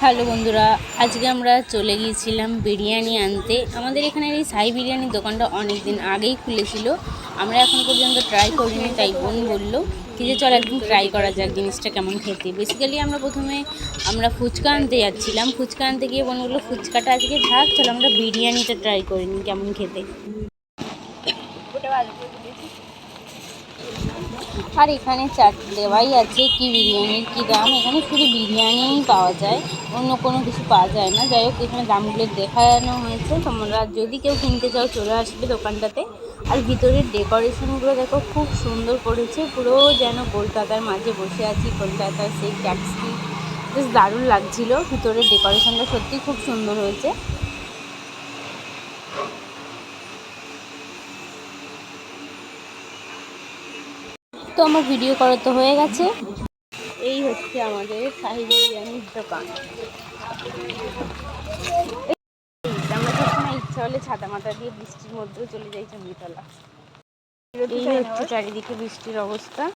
Hello বন্ধুরা, আজকে আমরা চলে গিয়েছিলাম বিরিয়ানি আনতে। আমাদের এখানের এই সাই বিরিয়ানির দোকানটা অনেক দিন আগেই খুলেছিল। আমরা এখন পর্যন্ত ট্রাই করিনি, তাই বোন বলল কি যে চল একদিন ট্রাই করা যাক জিনিসটা কেমন খেতে। বেসিক্যালি আমরা ফুচকা আনতে যাচ্ছিলাম। ফুচকা আনতে গিয়ে বোন বললো ফুচকাটা আজকে থাক, চল আমরা বিরিয়ানিটা ট্রাই করিনি কেমন খেতে। আর এখানে চাট দেওয়াই আছে কি বিরিয়ানির কী দাম। এখানে শুধু বিরিয়ানিই পাওয়া যায়, অন্য কোনো কিছু পাওয়া যায় না। যাই হোক, এখানে দামগুলো দেখানো হয়েছে, তোমরা যদি কেউ কিনতে চাও চলে আসবে দোকানটাতে। আর ভিতরের ডেকোরেশনগুলো দেখো, খুব সুন্দর করেছে, পুরো যেন কলকাতার মাঝে বসে আছি, কলকাতার সেই ট্যাক্সি। বেশ দারুণ লাগছিল, ভিতরের ডেকোরেশনটা সত্যি খুব সুন্দর হয়েছে। তো আমার ভিডিও করা তো হয়ে গেছে। এই হচ্ছে আমাদের শাহী বিরিয়ানির দোকান। আমরা সবসময় ইচ্ছা হলে ছাতা মাথা দিয়ে বৃষ্টির মধ্যেও চলে যাই চণ্ডীতলা। এই হচ্ছে চারিদিকে বৃষ্টির অবস্থা।